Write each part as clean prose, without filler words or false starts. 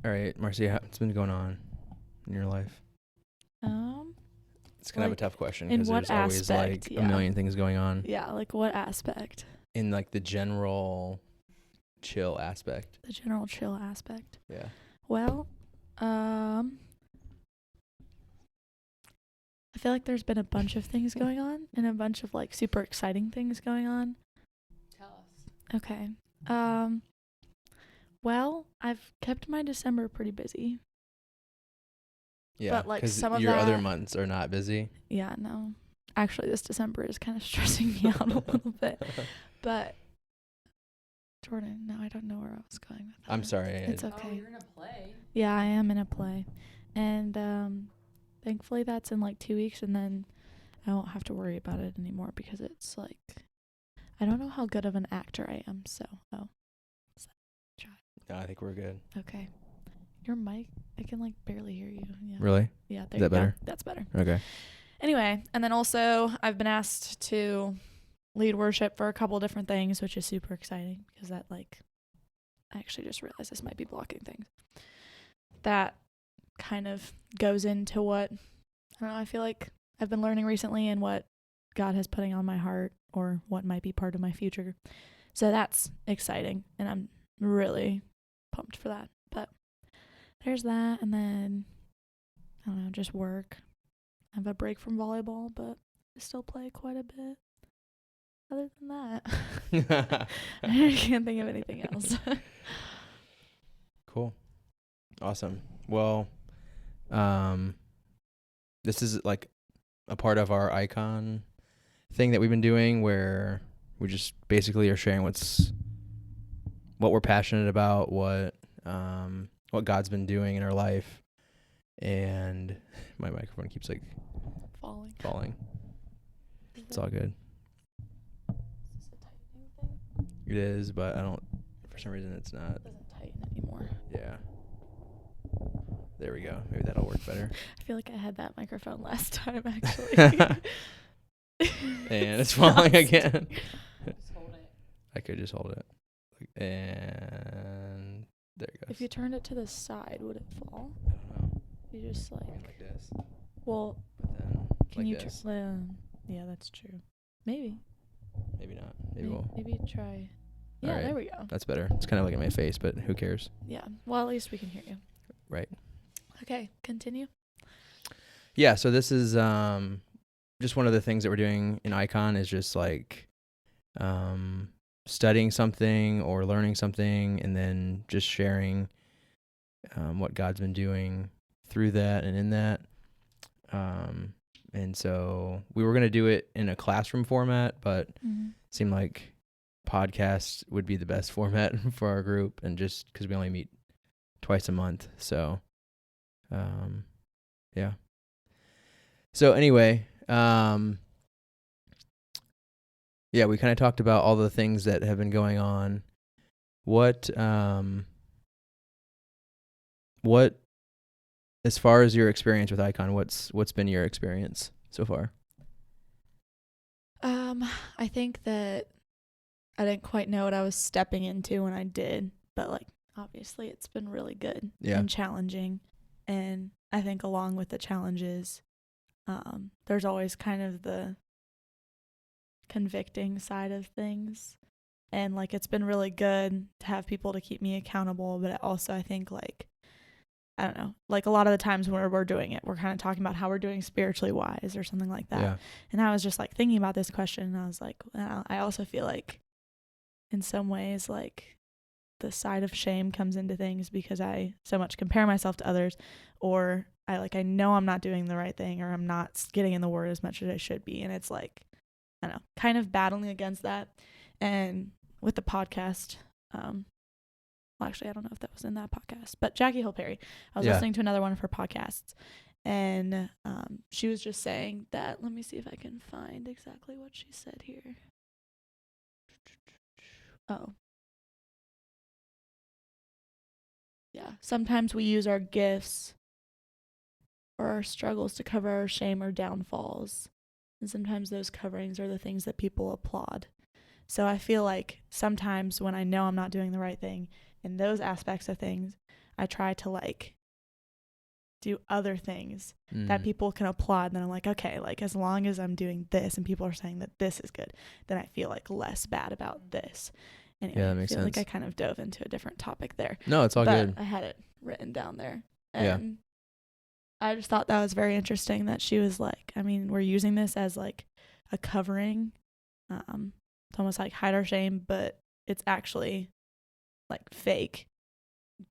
All right, Marcia, what's been going on in your life? It's kind of a tough question in because what there's always aspect? like a Yeah. million things going on Yeah, like what aspect? in like the general chill aspect. The general chill aspect. Yeah. Well, I feel like there's been a bunch of things going on and a bunch of like super exciting things going on. Tell us. Okay. Well, I've kept my December pretty busy. Yeah, But, like, 'cause some of your other that- months are not busy. Yeah, no. Actually, this December is kind of stressing me out a little bit. But Jordan, no, I don't know where I was going with that. I'm sorry. It's Oh, okay. you're in a play. Yeah, I am in a play. And thankfully that's in like 2 weeks, and then I won't have to worry about it anymore because it's like I don't know how good of an actor I am, so No, I think we're good. okay. Your mic, I can like barely hear you. Yeah. Really? Yeah, there Is that better? That's better. Okay. Anyway, and then also I've been asked to lead worship for a couple different things, which is super exciting because that like I actually just realized this might be blocking things. That kind of goes into what I don't know, I feel like I've been learning recently and what God has putting on my heart or what might be part of my future. So that's exciting and I'm really pumped for that. But there's that, and then I don't know, just work. I have a break from volleyball, but I still play quite a bit. Other than that, I can't think of anything else. Cool. Awesome. Well, this is like a part of our icon thing that we've been doing where we just basically are sharing what we're passionate about, what God's been doing in our life. And my microphone keeps like falling. It's all good. Is this a tightening thing? It is, but for some reason it's not. It doesn't tighten anymore. Yeah. There we go. Maybe that'll work better. I feel like I had that microphone last time, actually. And it's falling again. Just hold it. I could just hold it. And there it goes. If you turned it to the side, would it fall? I don't know. You just Like like, this. well, But then can like you this. yeah, that's true. Maybe. Maybe not. Maybe we'll. Maybe try. Yeah, Alright. there we go. That's better. It's kind of like in my face, but who cares? Yeah. Well, at least we can hear you. Right. Okay, continue. Yeah. So this is just one of the things that we're doing in Icon is just like studying something or learning something, and then just sharing what God's been doing through that and in that. And so we were going to do it in a classroom format, but it seemed like podcast would be the best format for our group, and just because we only meet twice a month. So, yeah. So anyway, yeah, we kind of talked about all the things that have been going on. What, as far as your experience with Icon, what's been your experience so far? I think that I didn't quite know what I was stepping into when I did, but like obviously it's been really good and challenging. And I think along with the challenges, there's always kind of the convicting side of things. And like it's been really good to have people to keep me accountable, but also I think like I don't know, like a lot of the times when we're doing it, we're kind of talking about how we're doing spiritually wise or something like that. Yeah. And I was just like thinking about this question, and I was like, well, I also feel like in some ways, like the side of shame comes into things because I so much compare myself to others, or I know I'm not doing the right thing, or I'm not getting in the word as much as I should be. And it's like, I don't know, kind of battling against that. And with the podcast, well, actually, I don't know if that was in that podcast, but Jackie Hill Perry, I was listening to another one of her podcasts, and she was just saying that, let me see if I can find exactly what she said here. Oh. Yeah, sometimes we use our gifts or our struggles to cover our shame or downfalls, and sometimes those coverings are the things that people applaud. So I feel like sometimes when I know I'm not doing the right thing in those aspects of things, I try to like do other things that people can applaud. Then I'm like, okay, like as long as I'm doing this and people are saying that this is good, then I feel like less bad about this. Anyway, Yeah, that makes I feel like sense. I kind of dove into a different topic there. No, it's all but good. I had it written down there. Yeah. And I just thought that was very interesting that she was like, I mean, we're using this as like a covering. It's almost like hide our shame, but it's actually like fake.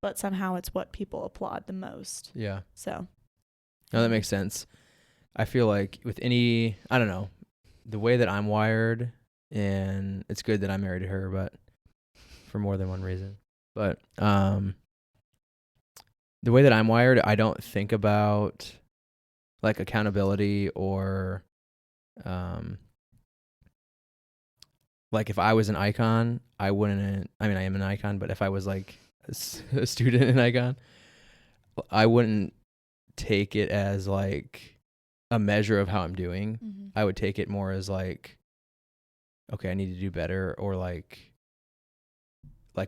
But somehow it's what people applaud the most. Yeah. So. No, that makes sense. I feel like with I don't know, the way that I'm wired, and it's good that I married her, but for more than one reason. But the way that I'm wired, I don't think about like accountability or like if I was an icon, I wouldn't. I mean, I am an icon, but if I was like a student in icon, I wouldn't take it as like a measure of how I'm doing. Mm-hmm. I would take it more as like, okay, I need to do better, or like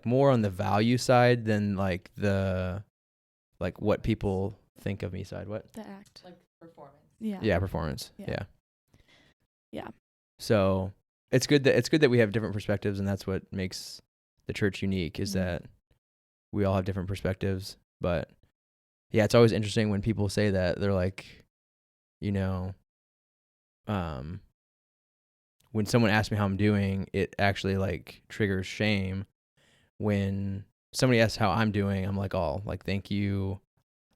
more on the value side than like the like what people think of me side. What? The act. Like performance. Yeah. Yeah, performance. Yeah. Yeah. Yeah. So it's good that we have different perspectives, and that's what makes the church unique, is that we all have different perspectives. But yeah, it's always interesting when people say that. They're like, you know, when someone asks me how I'm doing, it actually like triggers shame. When somebody asks how I'm doing, I'm like, oh, like, thank you.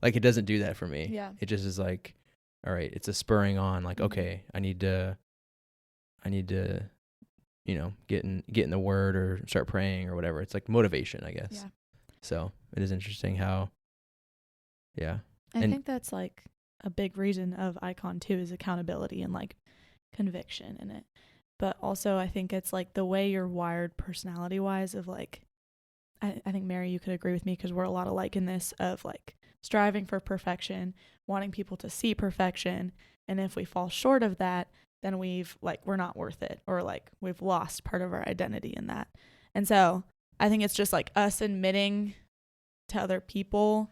Like, it doesn't do that for me. Yeah. It just is like, all right, it's a spurring on, like, okay, I need to, you know, get in the word or start praying or whatever. It's like motivation, I guess. Yeah. So it is interesting how, yeah. I think that's like a big reason of Icon too, is accountability and like conviction in it. But also I think it's like the way you're wired personality wise of like, I think Mary, you could agree with me because we're a lot alike in this of like striving for perfection, wanting people to see perfection. And if we fall short of that, then we're not worth it, or like we've lost part of our identity in that. And so I think it's just like us admitting to other people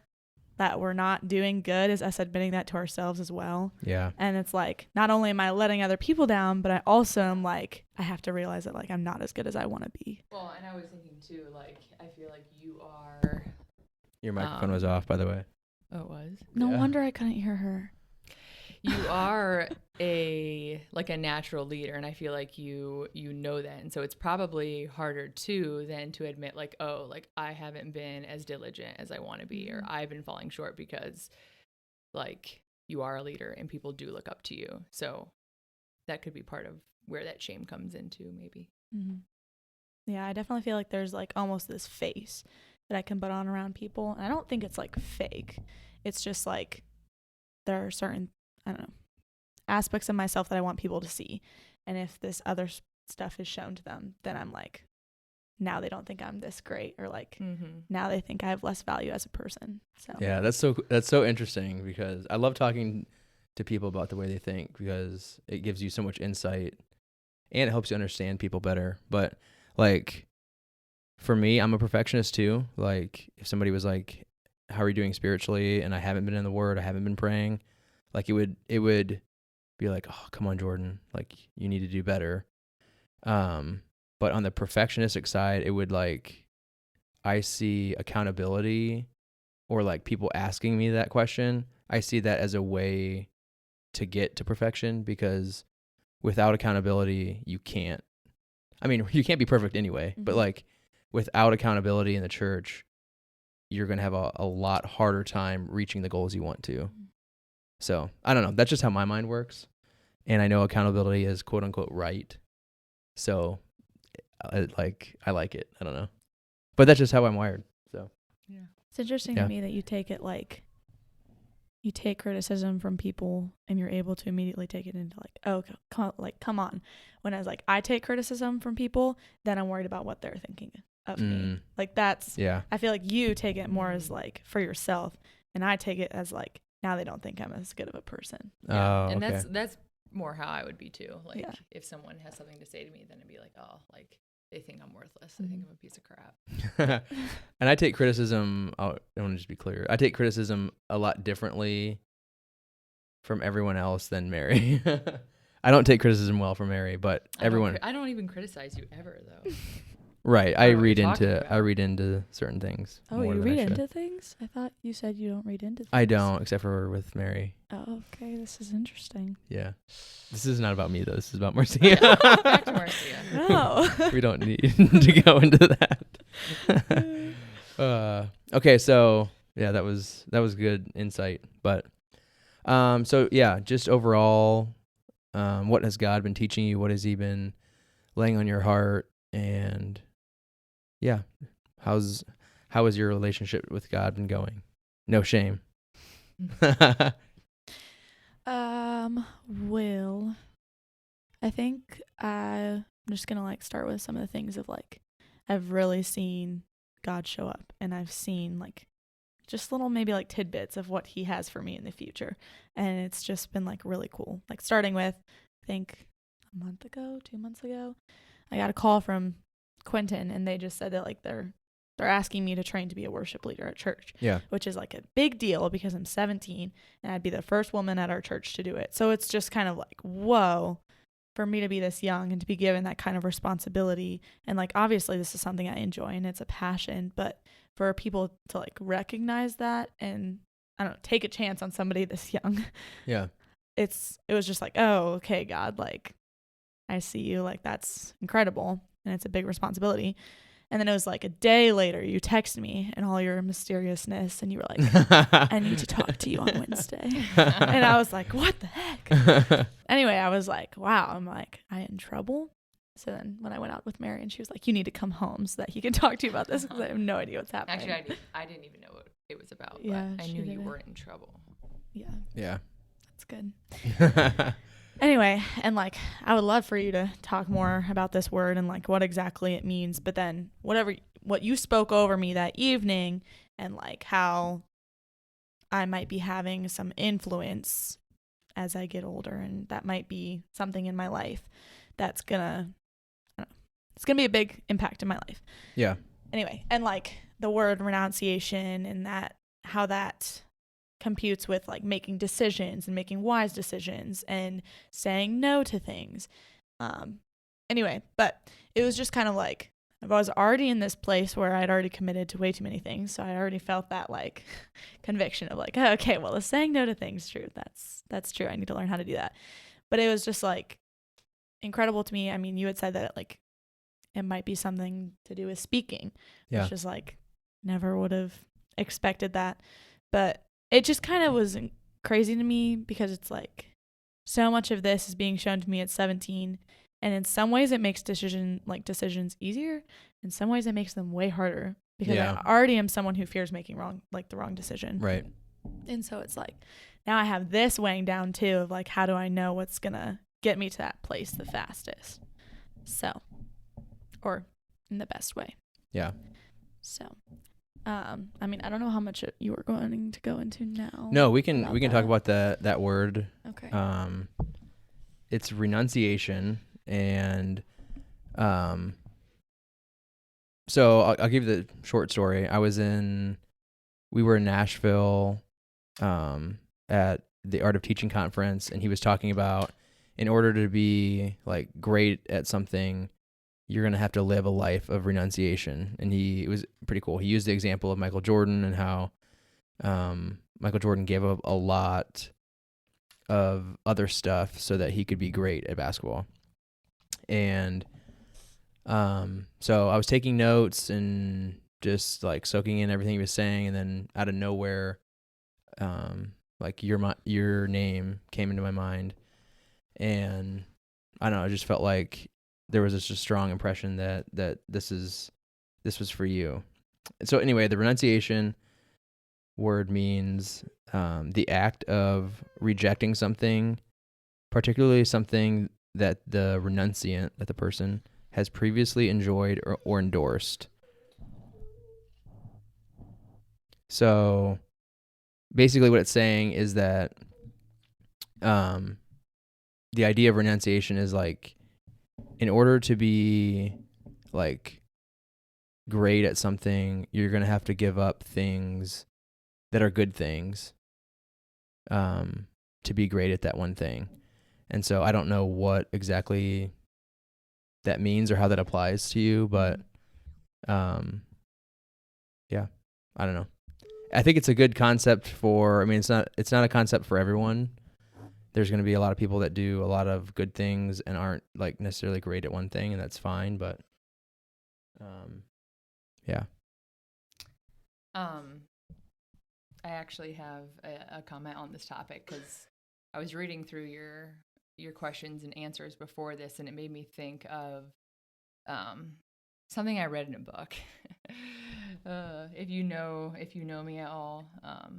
that we're not doing good is us admitting that to ourselves as well. Yeah. And it's like, not only am I letting other people down, but I also am like, I have to realize that like I'm not as good as I want to be. Well, and I was thinking too, like, I feel like you are. Your microphone was off, by the way. Oh, it was? No Yeah. wonder I couldn't hear her. You are a natural leader, and I feel like you know that. And so it's probably harder too than to admit like, oh, like I haven't been as diligent as I want to be, or I've been falling short, because like you are a leader and people do look up to you. So that could be part of where that shame comes into, maybe. Mm-hmm. Yeah, I definitely feel like there's like almost this face that I can put on around people. And I don't think it's like fake. It's just like there are certain, I don't know, aspects of myself that I want people to see. And if this other stuff is shown to them, then I'm like, now they don't think I'm this great, or like now they think I have less value as a person. So Yeah, that's so interesting, because I love talking to people about the way they think, because it gives you so much insight and it helps you understand people better. But like for me, I'm a perfectionist too. Like if somebody was like, how are you doing spiritually? And I haven't been in the word, I haven't been praying, like it would be like, oh, come on, Jordan, like you need to do better. But on the perfectionistic side, it would like, I see accountability, or like people asking me that question, I see that as a way to get to perfection, because without accountability, you can't be perfect anyway, but like without accountability in the church, you're going to have a lot harder time reaching the goals you want to. So I don't know. That's just how my mind works. And I know accountability is quote unquote right. So I like it. I don't know. But that's just how I'm wired. So yeah, it's interesting Yeah. to me that you take it like, you take criticism from people and you're able to immediately take it into like, oh, come on. When I was like, I take criticism from people, then I'm worried about what they're thinking of me. Like that's, yeah. I feel like you take it more as like for yourself, and I take it as like, now they don't think I'm as good of a person. Oh, And okay. that's more how I would be too. Like Yeah. if someone has something to say to me, then I'd be like, oh, like they think I'm worthless. They think I'm a piece of crap. And I take criticism, I want to just be clear, I take criticism a lot differently from everyone else than Mary. I don't take criticism well from Mary, but everyone. I don't even criticize you ever, though. Right. I read read into certain things. Oh, more you than I read should. into things? I thought you said you don't read into things. I don't, except for with Mary. Oh, okay. This is interesting. Yeah. This is not about me, though. This is about Marcia. Back to Marcia. Oh. We don't need to go into that. Okay, so yeah, that was good insight. But so yeah, just overall, what has God been teaching you? What has He been laying on your heart? And yeah, how has your relationship with God been going? No shame. Well, I think I'm just gonna like start with some of the things of like I've really seen God show up, and I've seen like just little maybe like tidbits of what He has for me in the future, and it's just been like really cool. Like starting with, I think a month ago, 2 months ago, I got a call from Quentin, and they just said that like they're asking me to train to be a worship leader at church. Yeah. Which is like a big deal because I'm 17 and I'd be the first woman at our church to do it. So it's just kind of like, whoa, for me to be this young and to be given that kind of responsibility. And like, obviously this is something I enjoy and it's a passion, but for people to like recognize that and I don't know, take a chance on somebody this young. Yeah. It was just like, oh, okay, God, like I see you, like that's incredible. And it's a big responsibility. And then it was like a day later, you text me and all your mysteriousness, and you were like, I need to talk to you on Wednesday. And I was like, what the heck? Anyway, I was like, wow, I'm like, I in trouble? So then when I went out with Mary, and she was like, you need to come home so that he can talk to you about this, because I have no idea what's happening. Actually, I didn't even know what it was about, but Yeah, I she knew you didn't. weren't in trouble. Yeah, Yeah. that's good. Anyway, and like I would love for you to talk more about this word and like what exactly it means, but then what you spoke over me that evening and like how I might be having some influence as I get older, and that might be something in my life that's it's gonna be a big impact in my life. Yeah. Anyway, and like the word renunciation and that how that computes with like making decisions and making wise decisions and saying no to things. Anyway, but it was just kind of like I was already in this place where I'd already committed to way too many things, so I already felt that like conviction of like, oh, okay, well, is saying no to things true? That's true. I need to learn how to do that. But it was just like incredible to me. I mean, you had said that it might be something to do with speaking, Yeah. which is like never would have expected that, but it just kind of was crazy to me because it's like so much of this is being shown to me at 17, and in some ways it makes decisions easier. In some ways it makes them way harder because Yeah. I already am someone who fears making the wrong decision. Right. And so it's like now I have this weighing down too of like, how do I know what's gonna get me to that place the fastest? So, or in the best way. Yeah. So, I mean, I don't know how much you were going to go into now. No, we can talk about about that word. Okay. It's renunciation, and so I'll give you the short story. We were in Nashville at the Art of Teaching conference, and he was talking about in order to be like great at something, you're going to have to live a life of renunciation. And it was pretty cool. He used the example of Michael Jordan and how Michael Jordan gave up a lot of other stuff so that he could be great at basketball. And so I was taking notes and just like soaking in everything he was saying, and then out of nowhere, like your name came into my mind, and I don't know, I just felt like there was just a strong impression that this was for you. So anyway, the renunciation word means the act of rejecting something, particularly something that the renunciant, that the person has previously enjoyed or endorsed. So basically what it's saying is that the idea of renunciation is like, in order to be like great at something, you're going to have to give up things that are good things to be great at that one thing. And so I don't know what exactly that means or how that applies to you, but yeah, I don't know. I think it's a good concept for, I mean, it's not a concept for everyone. There's going to be a lot of people that do a lot of good things and aren't like necessarily great at one thing, and that's fine, but yeah. I actually have a comment on this topic because I was reading through your questions and answers before this, and it made me think of something I read in a book. If you know me at all,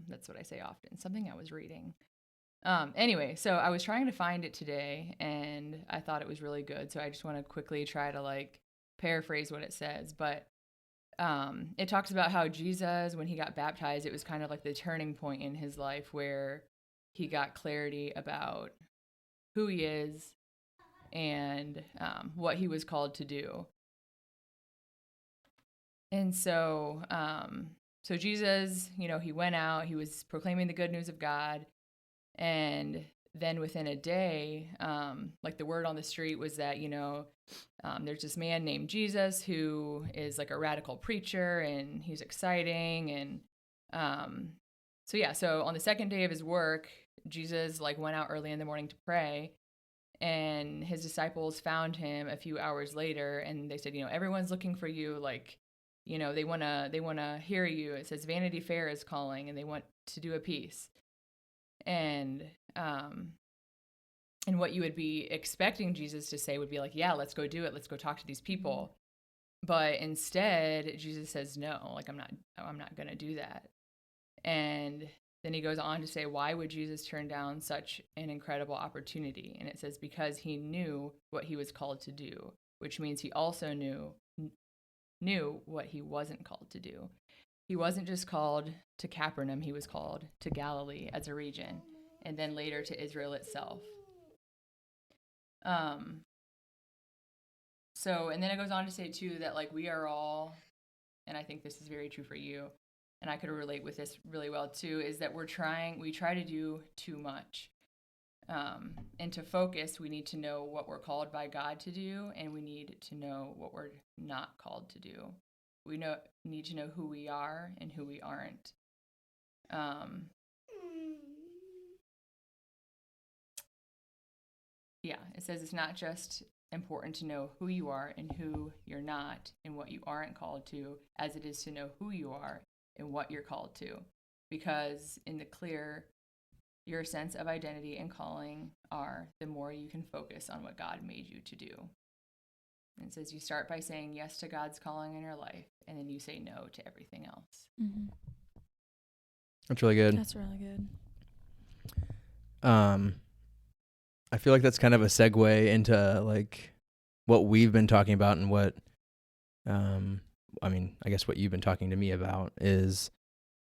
that's what I say often. Something I was reading. Anyway, so I was trying to find it today, and I thought it was really good. So I just want to quickly try to like paraphrase what it says, but it talks about how Jesus, when he got baptized, it was kind of like the turning point in his life where he got clarity about who he is and what he was called to do. And so, so Jesus, he went out, he was proclaiming the good news of God, and then within a day, like the word on the street was that, there's this man named Jesus who is like a radical preacher and he's exciting. And so on the second day of his work, Jesus like went out early in the morning to pray, and his disciples found him a few hours later, and they said, everyone's looking for you. Like, they want to hear you. It says Vanity Fair is calling and they want to do a piece. And what you would be expecting Jesus to say would be like, yeah, let's go do it. Let's go talk to these people. But instead, Jesus says, no, like, I'm not going to do that. And then he goes on to say, why would Jesus turn down such an incredible opportunity? And it says, because he knew what he was called to do, which means he also knew what he wasn't called to do. He wasn't just called to Capernaum, he was called to Galilee as a region, and then later to Israel itself. And then it goes on to say too that like we are all, and I think this is very true for you, and I could relate with this really well too, is that we try to do too much. And to focus, we need to know what we're called by God to do, and we need to know what we're not called to do. We need to know who we are and who we aren't. It says it's not just important to know who you are and who you're not and what you aren't called to, as it is to know who you are and what you're called to. Because in the clear your sense of identity and calling are, the more you can focus on what God made you to do. And it says you start by saying yes to God's calling in your life, and then you say no to everything else. Mm-hmm. That's really good. That's really good. I feel like that's kind of a segue into like what we've been talking about, and what, I guess what you've been talking to me about is,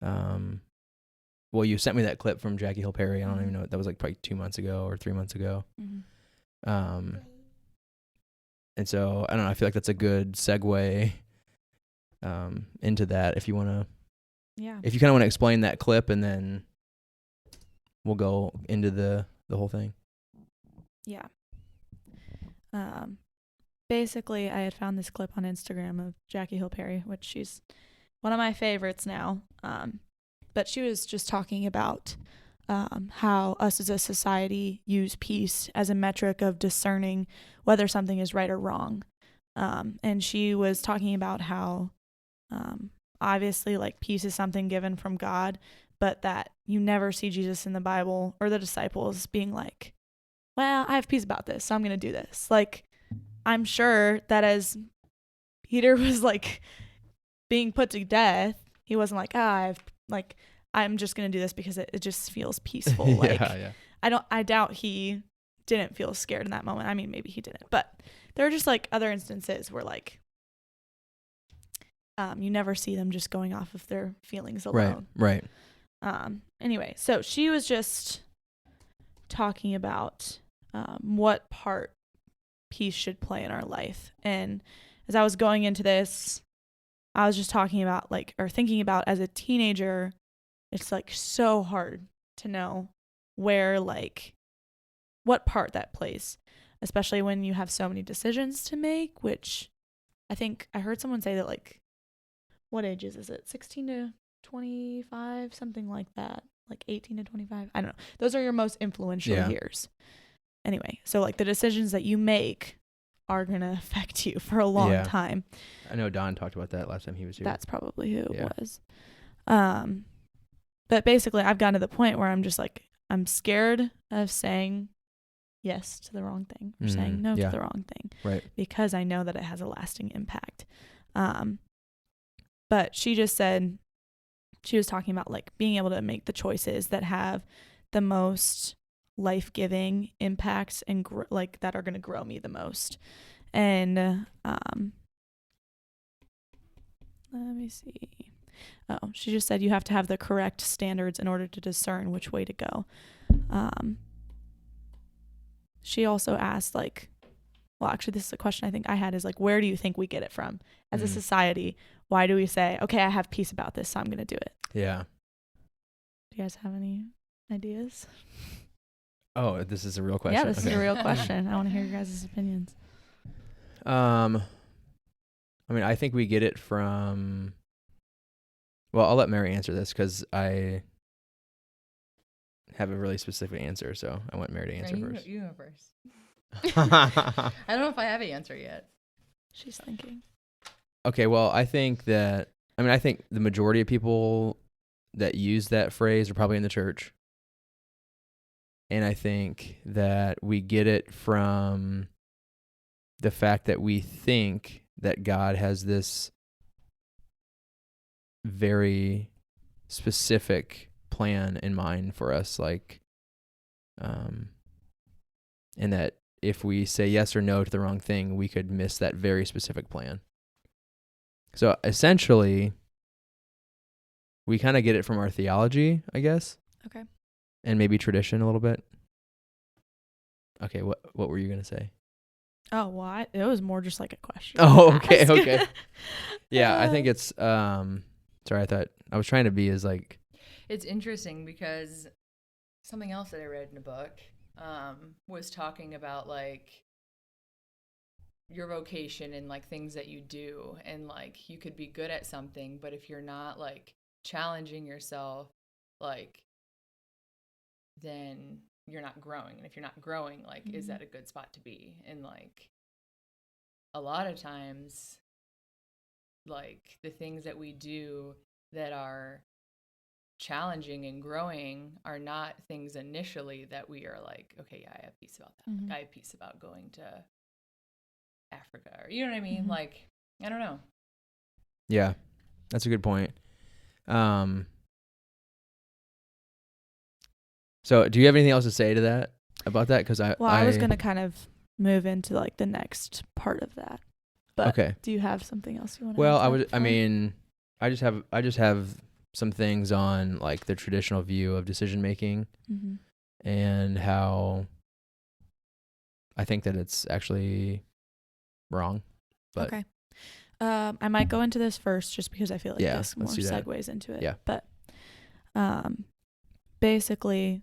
well, you sent me that clip from Jackie Hill Perry. I don't even know. That was like probably 2 months ago or 3 months ago. Mm-hmm. And so I don't know. I feel like that's a good segue into that. If you want to, if you kind of want to explain that clip, and then we'll go into the whole thing. Yeah. Basically, I had found this clip on Instagram of Jackie Hill Perry, which she's one of my favorites now. But she was just talking about how us as a society use peace as a metric of discerning whether something is right or wrong. And she was talking about how obviously like peace is something given from God, but that you never see Jesus in the Bible or the disciples being like, well, I have peace about this, so I'm going to do this. Like, I'm sure that as Peter was like being put to death, he wasn't like, I'm just going to do this because it just feels peaceful. Like, I doubt he didn't feel scared in that moment. I mean, maybe he didn't, but there are just like other instances where like, you never see them just going off of their feelings alone. Right. Anyway, so she was just talking about what part peace should play in our life. And as I was going into this, I was just talking about like, or thinking about as a teenager, it's like so hard to know where, like, what part that plays, especially when you have so many decisions to make, which I think I heard someone say that, like, what ages is it? 16 to 25, something like that. Like 18 to 25. I don't know. Those are your most influential years. Anyway, so like the decisions that you make are going to affect you for a long time. I know Don talked about that last time he was here. That's probably who it was. But basically I've gotten to the point where I'm just like, I'm scared of saying yes to the wrong thing or saying no to the wrong thing. Right. Because I know that it has a lasting impact. But she just said, she was talking about like being able to make the choices that have the most life-giving impacts and like that are going to grow me the most. And let me see. Oh, she just said you have to have the correct standards in order to discern which way to go. She also asked, like, well, actually, this is a question I think I had, is like, where do you think we get it from as a society? Why do we say, okay, I have peace about this, so I'm going to do it? Yeah. Do you guys have any ideas? Oh, this is a real question. Yeah, this is a real question. I want to hear your guys' opinions. I mean, I think we get it from, well, I'll let Mary answer this because I have a really specific answer, so I want Mary to answer first. You go first. I don't know if I have an answer yet. She's thinking. Okay, well, I think the majority of people that use that phrase are probably in the church. And I think that we get it from the fact that we think that God has this very specific plan in mind for us, like, and that if we say yes or no to the wrong thing, we could miss that very specific plan. So essentially, we kind of get it from our theology, I guess. Okay. And maybe tradition a little bit. Okay, what were you gonna say? Oh, well, it was more just like a question. Oh, okay. Yeah, I think it's sorry, I thought I was trying to be as like. It's interesting because something else that I read in a book was talking about like your vocation and like things that you do, and like you could be good at something, but if you're not like challenging yourself, like, then you're not growing. And if you're not growing, like, is that a good spot to be? And like a lot of times, like the things that we do that are challenging and growing are not things initially that we are like, okay, yeah, I have peace about that. Like I have peace about going to Africa, or you know what I mean? Like, I don't know. Yeah, that's a good point. So do you have anything else to say to that, about that? Because I was going to kind of move into like the next part of that. But okay. Do you have something else you want to Well, I just have some things on like the traditional view of decision making and how I think that it's actually wrong. But okay. I might go into this first just because I feel like this more segues into it. Yeah. But basically,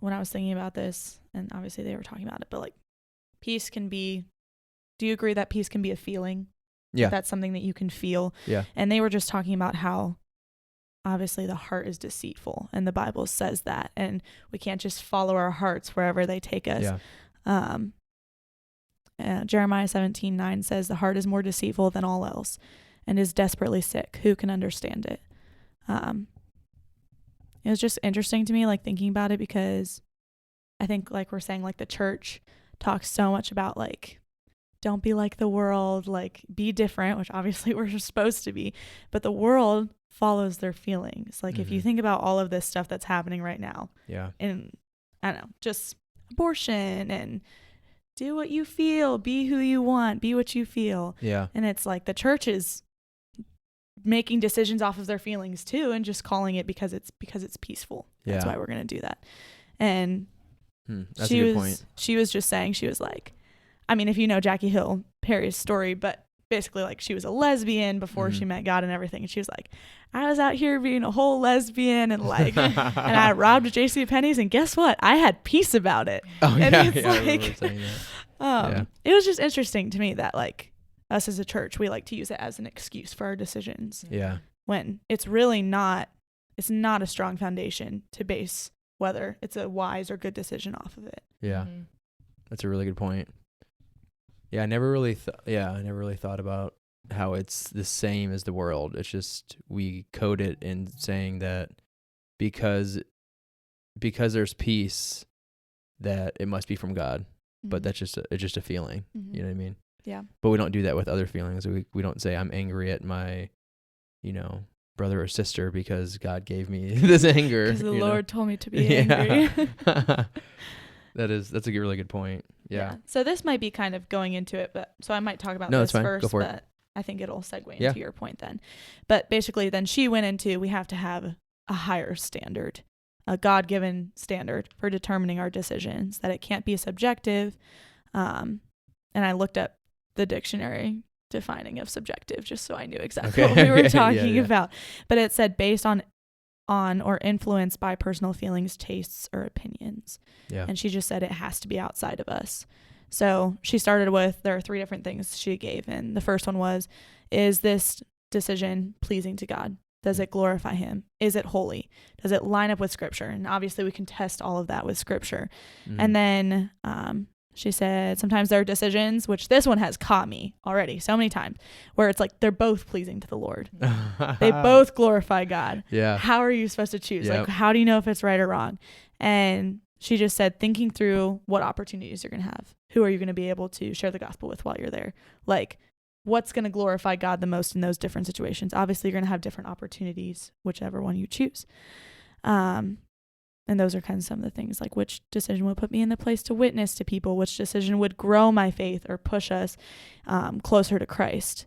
when I was thinking about this, and obviously they were talking about it, but like peace can be, do you agree that peace can be a feeling? Yeah. That's something that you can feel. Yeah. And they were just talking about how obviously the heart is deceitful, and the Bible says that, and we can't just follow our hearts wherever they take us. Yeah. Jeremiah 17:9 says the heart is more deceitful than all else and is desperately sick. Who can understand it? It was just interesting to me, like thinking about it, because I think like we're saying, like the church talks so much about like, don't be like the world, like be different, which obviously we're supposed to be, but the world follows their feelings. Like if you think about all of this stuff that's happening right now, and I don't know, just abortion and do what you feel, be who you want, be what you feel. Yeah. And it's like the church is making decisions off of their feelings too, and just calling it because it's peaceful. That's why we're going to do that. And that's a good point. She was just saying, she was like, I mean, if you know Jackie Hill Perry's story, but basically like she was a lesbian before she Mhm. met God and everything. And she was like, I was out here being a whole lesbian and like, and I robbed JCPenney's and guess what? I had peace about it. Oh And yeah, it's yeah, I remember like, saying that. Yeah. It was just interesting to me that like us as a church, we like to use it as an excuse for our decisions Yeah. when it's really not, it's not a strong foundation to base whether it's a wise or good decision off of it. Yeah. That's a really good point. Yeah, I never really thought about how it's the same as the world. It's just we code it in saying that because there's peace, that it must be from God. But that's it's just a feeling. You know what I mean? Yeah. But we don't do that with other feelings. We don't say I'm angry at my, brother or sister because God gave me this anger. Because the you know? Lord told me to be angry. That's a really good point. Yeah. So this might be kind of going into it, but so I might talk about No, this that's fine. first, Go for it. but I think it'll segue Yeah. into your point then. But basically then she went into, we have to have a higher standard, a God-given standard for determining our decisions, that it can't be subjective. And I looked up the dictionary defining of subjective just so I knew exactly Okay. what we were Yeah, talking yeah. about. But it said based on or influenced by personal feelings, tastes, or opinions. Yeah. And she just said it has to be outside of us. So she started with, there are 3 different things she gave. And the first one was, is this decision pleasing to God? Does it glorify him? Is it holy? Does it line up with scripture? And obviously we can test all of that with scripture. Mhm. And then she said sometimes there are decisions, which this one has caught me already so many times, where it's like they're both pleasing to the Lord. They both glorify God. Yeah. How are you supposed to choose? Yep. Like, how do you know if it's right or wrong? And she just said, thinking through what opportunities you're going to have. Who are you going to be able to share the gospel with while you're there? Like, what's going to glorify God the most in those different situations? Obviously, you're going to have different opportunities, whichever one you choose. And those are kind of some of the things, like which decision would put me in the place to witness to people, which decision would grow my faith or push us closer to Christ.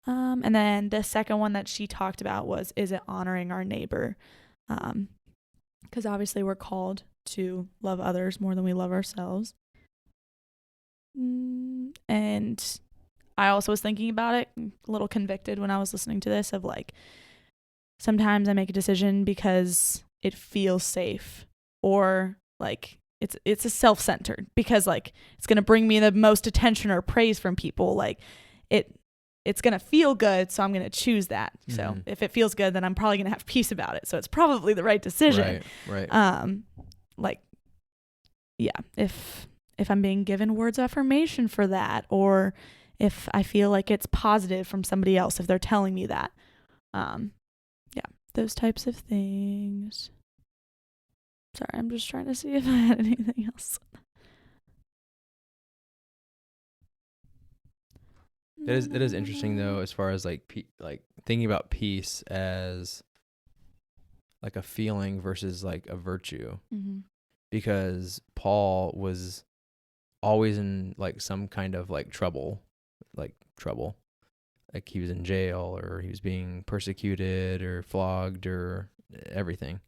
And then the second one that she talked about was, is it honoring our neighbor? Because obviously we're called to love others more than we love ourselves. And I also was thinking about it, a little convicted when I was listening to this, of like, sometimes I make a decision because it feels safe, or like it's a self-centered, because like it's going to bring me the most attention or praise from people. Like it's going to feel good, so I'm going to choose that. Mhm. So if it feels good, then I'm probably going to have peace about it. So it's probably the right decision. Right. Like, yeah, if I'm being given words of affirmation for that, or if I feel like it's positive from somebody else, if they're telling me that, those types of things. Sorry, I'm just trying to see if I had anything else. It is interesting though, as far as like thinking about peace as like a feeling versus like a virtue, Mm-hmm. because Paul was always in like some kind of like trouble. Like he was in jail, or he was being persecuted or flogged or everything.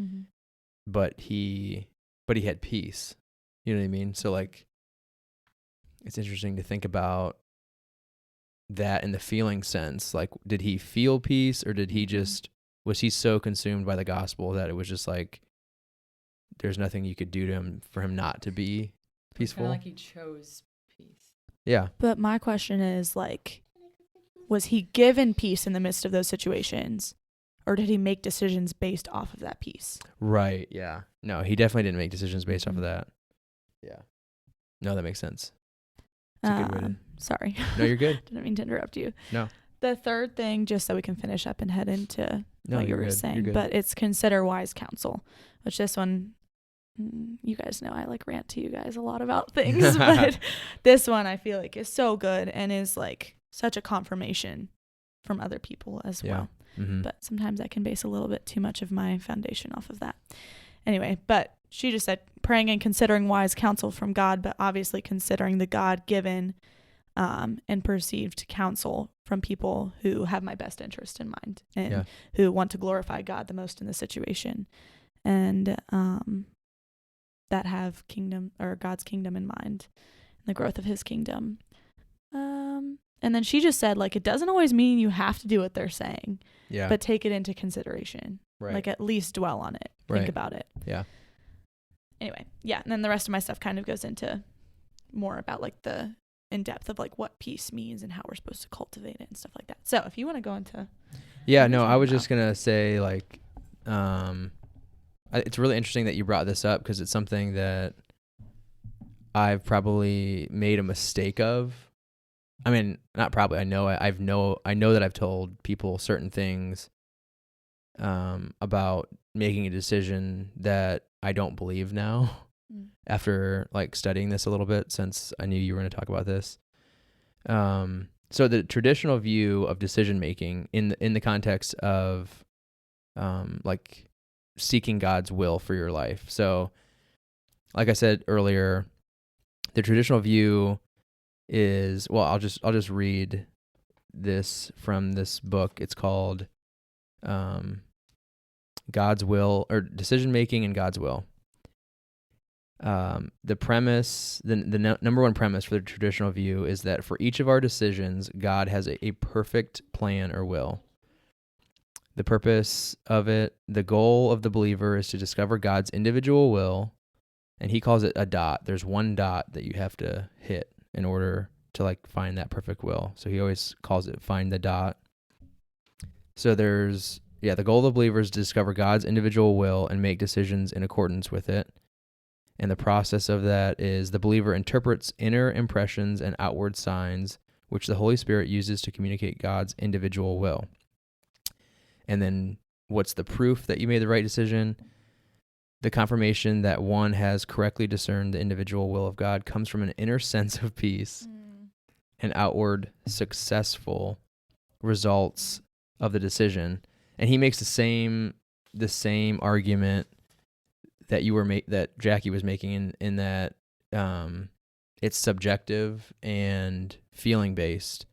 Mm-hmm. But he had peace. You know what I mean? So like, it's interesting to think about that in the feeling sense. Like, did he feel peace, or did he just, was he so consumed by the gospel that it was just like, there's nothing you could do to him for him not to be peaceful? Kind of like he chose peace. Yeah. But my question is, like, was he given peace in the midst of those situations, or did he make decisions based off of that peace? Right. Yeah. No, he definitely didn't make decisions based off Mhm. of that. Yeah. No, that makes sense. It's a good way to... Sorry. No, you're good. Didn't mean to interrupt you. No. The third thing, just so we can finish up and head into No, what you you're were good. You're saying, good. but it's consider wise counsel, which this one, you guys know I like rant to you guys a lot about things, but this one I feel like is so good and is like such a confirmation from other people as well. Mm-hmm. But sometimes I can base a little bit too much of my foundation off of that. Anyway, but she just said praying and considering wise counsel from God, but obviously considering the God-given and perceived counsel from people who have my best interest in mind and who want to glorify God the most in the situation, and that have kingdom or God's kingdom in mind and the growth of his kingdom. And And then she just said, like, it doesn't always mean you have to do what they're saying, Yeah. but take it into consideration. Right. Like, at least dwell on it. Right. Think about it. Yeah. Anyway, yeah. And then the rest of my stuff kind of goes into more about, like, the in depth of, like, what peace means and how we're supposed to cultivate it and stuff like that. So if you want to go into. Yeah, no, I was just going to say, like, it's really interesting that you brought this up because it's something that I've probably made a mistake of. I mean, not probably. I know that I've told people certain things about making a decision that I don't believe now after like studying this a little bit, since I knew you were going to talk about this. So the traditional view of decision making in the context of like seeking God's will for your life. So like I said earlier, the traditional view is, well, I'll just read this from this book. It's called God's Will, or Decision Making and God's Will. The premise, the number one premise for the traditional view is that for each of our decisions, God has a perfect plan or will. The purpose of it, the goal of the believer is to discover God's individual will, and he calls it a dot. There's one dot that you have to hit in order to like find that perfect will. So he always calls it find the dot. So there's, the goal of the believer is to discover God's individual will and make decisions in accordance with it. And the process of that is the believer interprets inner impressions and outward signs, which the Holy Spirit uses to communicate God's individual will. And then what's the proof that you made the right decision? The confirmation that one has correctly discerned the individual will of God comes from an inner sense of peace and outward successful results of the decision. And he makes the same argument that that Jackie was making in that it's subjective and feeling based,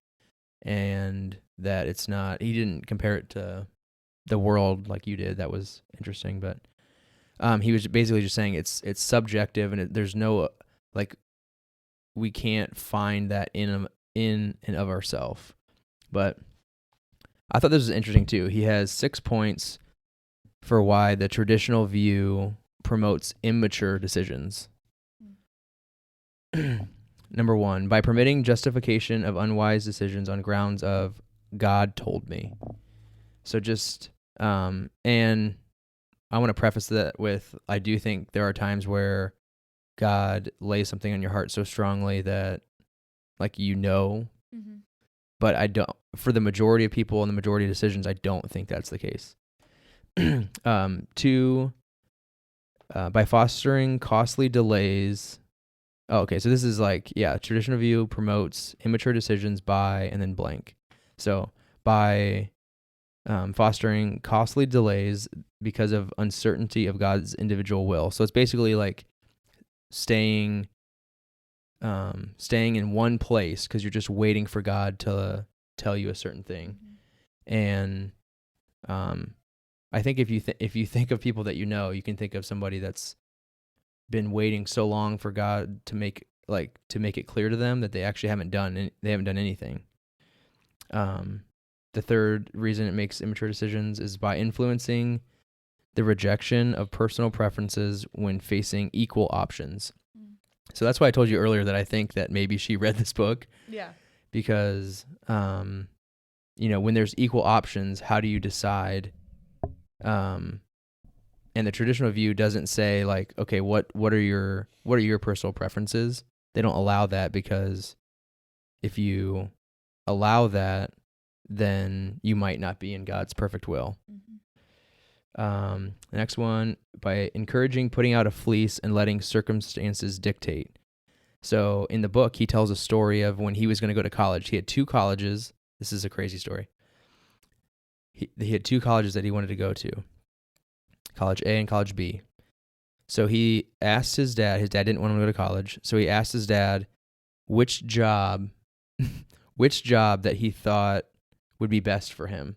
and that it's not. He didn't compare it to the world like you did. That was interesting, but he was basically just saying it's subjective, and there's no like we can't find that in and of ourselves. But I thought this was interesting too. He has 6 points for why the traditional view promotes immature decisions. Number 1, by permitting justification of unwise decisions on grounds of God told me. So just, and I want to preface that with, I do think there are times where God lays something on your heart so strongly that, like, but I don't, for the majority of people and the majority of decisions, I don't think that's the case. 2, by fostering costly delays. Oh, okay. So this is like, traditional view promotes immature decisions by, and then blank. So by fostering costly delays because of uncertainty of God's individual will. So it's basically like staying in one place because you're just waiting for God to tell you a certain thing. And I think if you think of people that you can think of somebody that's been waiting so long for God to make it clear to them that they actually haven't done anything. The third reason it makes immature decisions is by influencing the rejection of personal preferences when facing equal options. So that's why I told you earlier that I think that maybe she read this book. Yeah. Because, when there's equal options, how do you decide? And the traditional view doesn't say like, okay, what are your personal preferences? They don't allow that, because if you allow that, then you might not be in God's perfect will. The next one, by encouraging putting out a fleece and letting circumstances dictate. So in the book, he tells a story of when he was going to go to college. He had 2 colleges. This is a crazy story. He had 2 colleges that he wanted to go to, College A and College B. So he asked his dad didn't want him to go to college. So he asked his dad which job that he thought would be best for him.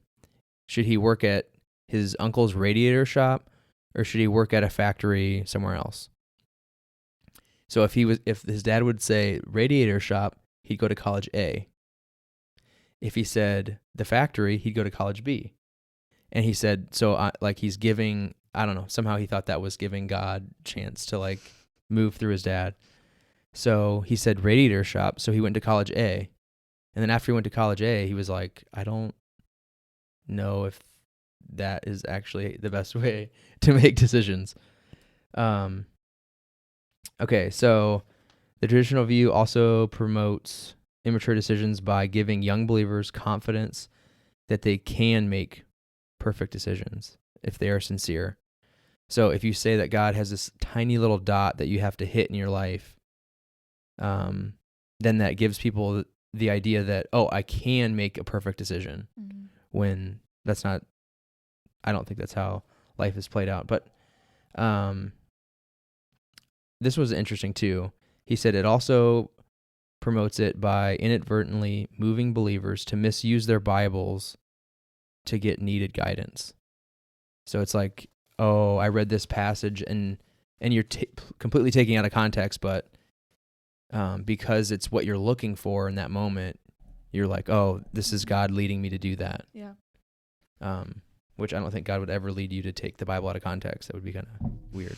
Should he work at his uncle's radiator shop, or should he work at a factory somewhere else? So if his dad would say radiator shop, he'd go to College A. If he said the factory, he'd go to college B. And he said, so like he's giving, I don't know, somehow he thought that was giving God chance to like move through his dad. So he said radiator shop. So he went to college A. And then after he went to college A, he was like, I don't know if that is actually the best way to make decisions. Okay, so the traditional view also promotes immature decisions by giving young believers confidence that they can make perfect decisions if they are sincere. So if you say that God has this tiny little dot that you have to hit in your life, then that gives people the idea that, oh, I can make a perfect decision, when that's not, I don't think that's how life is played out. But this was interesting too. He said it also promotes it by inadvertently moving believers to misuse their Bibles to get needed guidance. So it's like, oh, I read this passage and you're completely taking out of context, but because it's what you're looking for in that moment, you're like, oh, this is God leading me to do that. Yeah. Which I don't think God would ever lead you to take the Bible out of context. That would be kind of weird.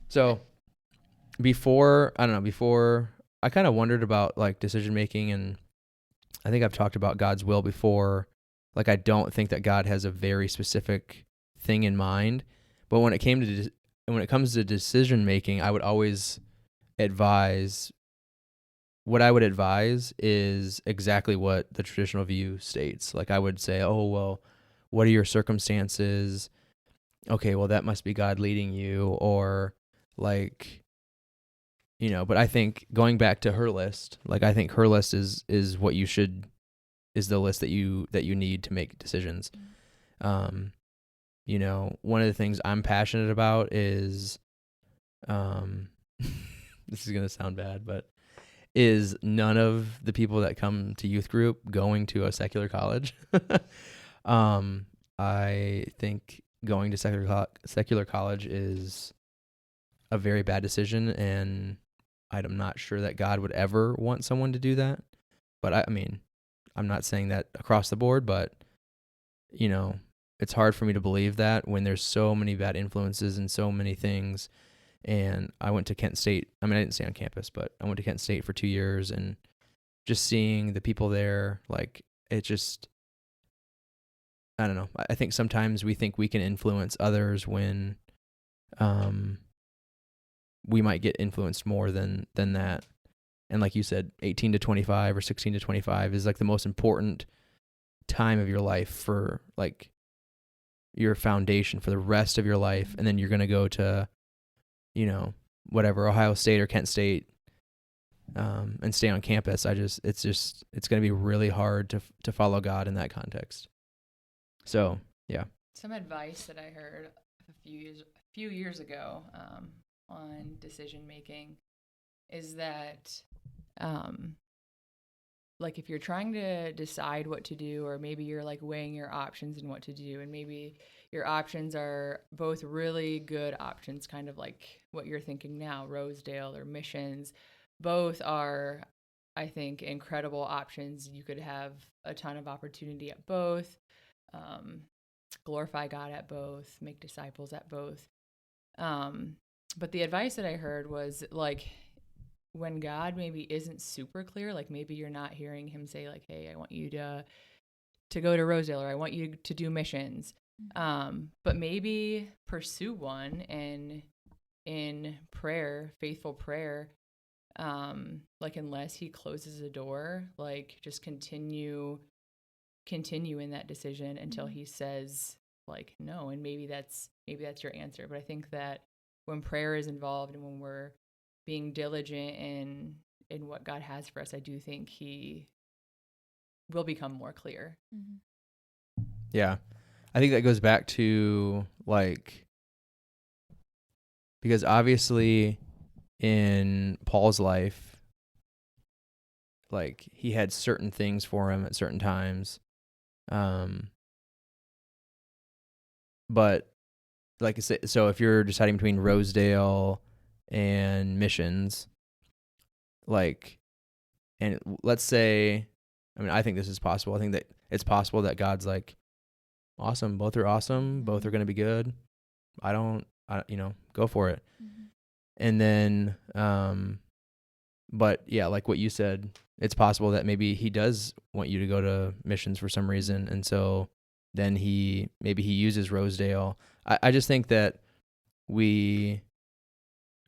So before I kind of wondered about like decision making, and I think I've talked about God's will before. Like, I don't think that God has a very specific thing in mind, but when it comes to decision making, I would always advise. What I would advise is exactly what the traditional view states. Like, I would say, oh, well, what are your circumstances? Okay, well, that must be God leading you, or like, but I think going back to her list, like, I think her list is what you should, is the list that you need to make decisions. One of the things I'm passionate about is, this is going to sound bad, but is none of the people that come to youth group going to a secular college. I think going to secular college is a very bad decision, and I'm not sure that God would ever want someone to do that. But I mean, I'm not saying that across the board, but it's hard for me to believe that when there's so many bad influences and so many things. And I went to Kent State. I mean, I didn't stay on campus, but I went to Kent State for 2 years, and just seeing the people there, like, it just, I don't know. I think sometimes we think we can influence others when we might get influenced more than that. And like you said, 18 to 25 or 16 to 25 is like the most important time of your life for like your foundation for the rest of your life. And then you're going to go to, whatever, Ohio State or Kent State, and stay on campus. It's going to be really hard to follow God in that context. So, yeah. Some advice that I heard a few years ago on decision making is that like, if you're trying to decide what to do, or maybe you're like weighing your options and what to do, and maybe your options are both really good options, kind of like what you're thinking now, Rosedale or missions, both are, I think, incredible options. You could have a ton of opportunity at both, glorify God at both, make disciples at both. But the advice that I heard was like, when God maybe isn't super clear, like maybe you're not hearing him say like, hey, I want you to go to Rosedale, or I want you to do missions. But maybe pursue one, and in prayer, faithful prayer, like, unless he closes a door, like, just continue in that decision until he says like no. And maybe that's your answer. But I think that when prayer is involved and when we're being diligent in what God has for us, I do think he will become more clear. Yeah. I think that goes back to like, because obviously in Paul's life, like, he had certain things for him at certain times. But like I said, so if you're deciding between Rosedale and missions, like, and let's say I mean, I think this is possible. I think that it's possible that God's like, awesome. Both are awesome. Both are going to be good. Go for it. Mm-hmm. And then, but yeah, like what you said, it's possible that maybe he does want you to go to missions for some reason. And so then he uses Rosedale. I just think that we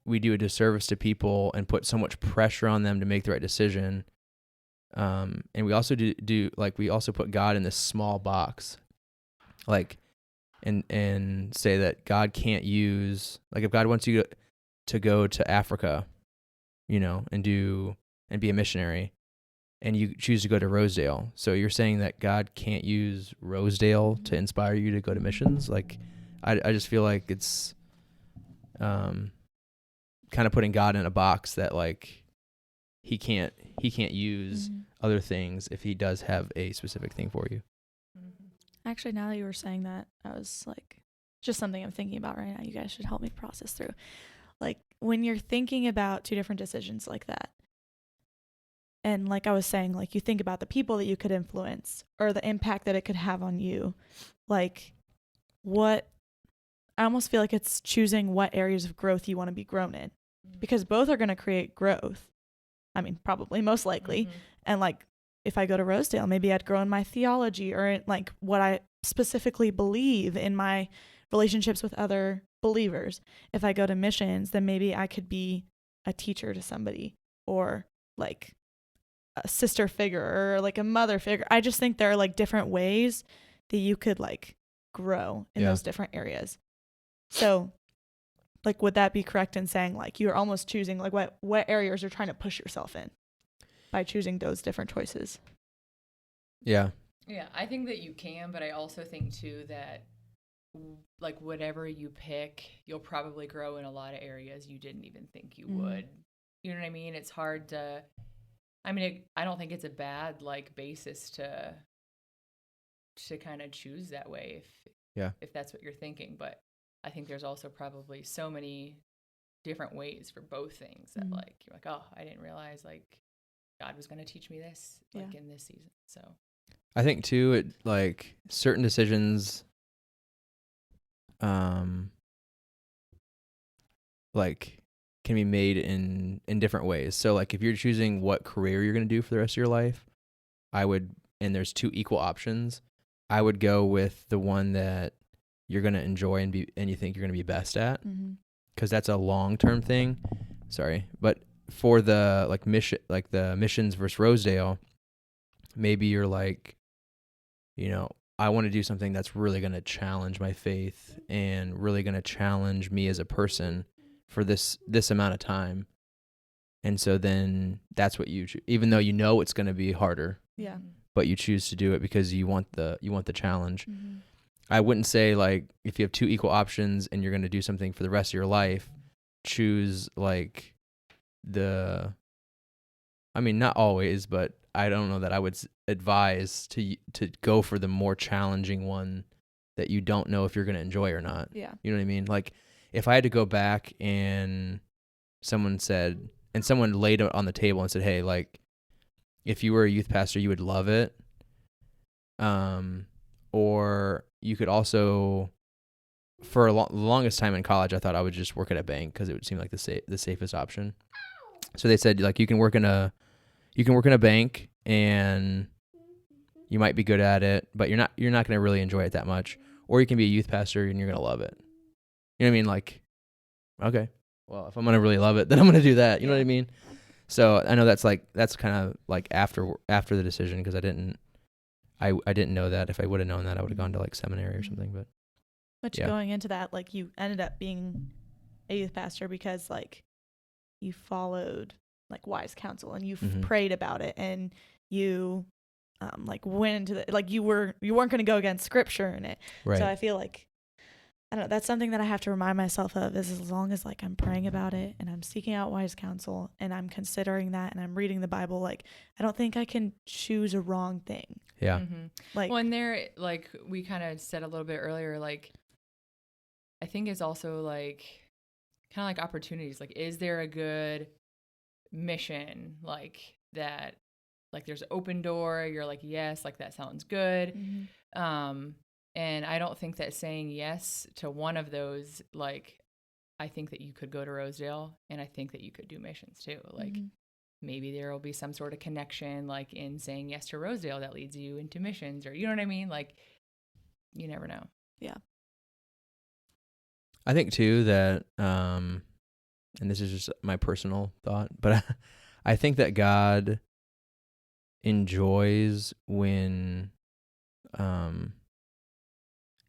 do a disservice to people and put so much pressure on them to make the right decision. And we also we also put God in this small box, like, and say that God can't use, like, if God wants you to go to Africa, and be a missionary, and you choose to go to Rosedale. So you're saying that God can't use Rosedale to inspire you to go to missions? Like, I just feel like it's kind of putting God in a box that, like, he can't use other things if he does have a specific thing for you. Actually, now that you were saying that, I was like, just something I'm thinking about right now. You guys should help me process through. Like, when you're thinking about two different decisions like that, and like I was saying, like, you think about the people that you could influence or the impact that it could have on you. Like, I almost feel like it's choosing what areas of growth you want to be grown in, because both are going to create growth. I mean, probably, most likely. And like, if I go to Rosedale, maybe I'd grow in my theology or in like what I specifically believe in my relationships with other believers. If I go to missions, then maybe I could be a teacher to somebody, or like a sister figure, or like a mother figure. I just think there are like different ways that you could like grow in those different areas. So like, would that be correct in saying like you're almost choosing like what areas you're trying to push yourself in by choosing those different choices? Yeah. Yeah, I think that you can, but I also think too that like whatever you pick, you'll probably grow in a lot of areas you didn't even think you would. You know what I mean? It's hard to, I don't think it's a bad like basis to kind of choose that way if that's what you're thinking. But I think there's also probably so many different ways for both things that like you're like, oh, I didn't realize like God was going to teach me this like in this season. So I think too, it like certain decisions, like can be made in different ways. So like if you're choosing what career you're going to do for the rest of your life, and there's two equal options, I would go with the one that you're going to enjoy and you think you're going to be best at, because that's a long-term thing. Sorry, but for the like the missions versus Rosedale, maybe you're like, I want to do something that's really going to challenge my faith and really going to challenge me as a person for this amount of time. And so then that's what even though it's going to be harder, but you choose to do it because you want the challenge. I wouldn't say like if you have two equal options and you're going to do something for the rest of your life, choose like not always, but I don't know that I would advise to go for the more challenging one that you don't know if you're going to enjoy or not. Yeah. You know what I mean? Like if I had to go back and someone laid it on the table and said, hey, like if you were a youth pastor, you would love it. Or you could also, for the longest time in college, I thought I would just work at a bank because it would seem like the safest option. So they said like you can work in a bank and you might be good at it, but you're not going to really enjoy it that much. Or you can be a youth pastor and you're going to love it. You know what I mean? Like, okay, well, if I'm going to really love it, then I'm going to do that. You know what I mean? So I know that's kind of like after the decision, because I didn't know that. If I would have known that, I would have gone to like seminary or something. But going into that, like you ended up being a youth pastor because like you followed like wise counsel and you prayed about it, and you like went into the, like you weren't going to go against scripture in it. Right. So I feel like, I don't know, that's something that I have to remind myself of, is as long as like I'm praying about it and I'm seeking out wise counsel and I'm considering that and I'm reading the Bible, like I don't think I can choose a wrong thing. Yeah. Like, well, and there, like we kind of said a little bit earlier, like I think it's also like kind of like opportunities. Like, is there a good mission like that like there's open door. You're like, yes, like that sounds good. And I don't think that saying yes to one of those, like, I think that you could go to Rosedale, and I think that you could do missions too. Like, maybe there will be some sort of connection, like in saying yes to Rosedale, that leads you into missions, or you know what I mean? Like, you never know. Yeah. I think too that, and this is just my personal thought, but I think that God enjoys when,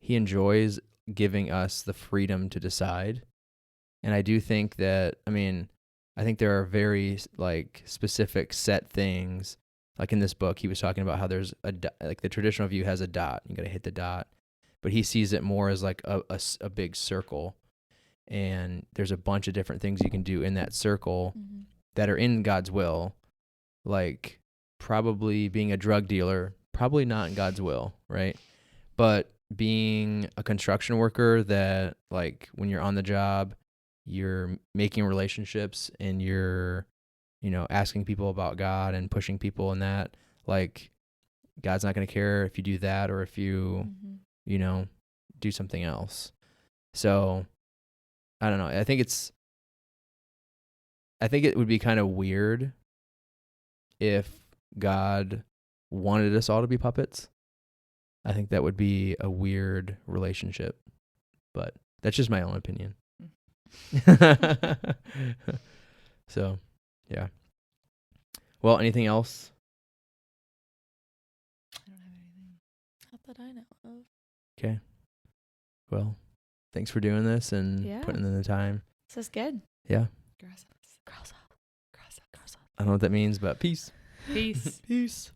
he enjoys giving us the freedom to decide. And I do think that, I mean, I think there are very like specific set things. Like in this book, he was talking about how there's like the traditional view has a dot. You got to hit the dot, but he sees it more as like a big circle. And there's a bunch of different things you can do in that circle that are in God's will. Like probably being a drug dealer, probably not in God's will, right? But being a construction worker, that like when you're on the job, you're making relationships and you're, asking people about God and pushing people in that, like God's not going to care if you do that or if you, do something else. So I don't know. I think it would be kind of weird if God wanted us all to be puppets. I think that would be a weird relationship, but that's just my own opinion. So, yeah. Well, anything else? I don't have anything. Not that I know of. Okay. Well, thanks for doing this and putting in the time. This is good. Yeah. Gracias. Gracias. I don't know what that means, but peace. Peace. Peace.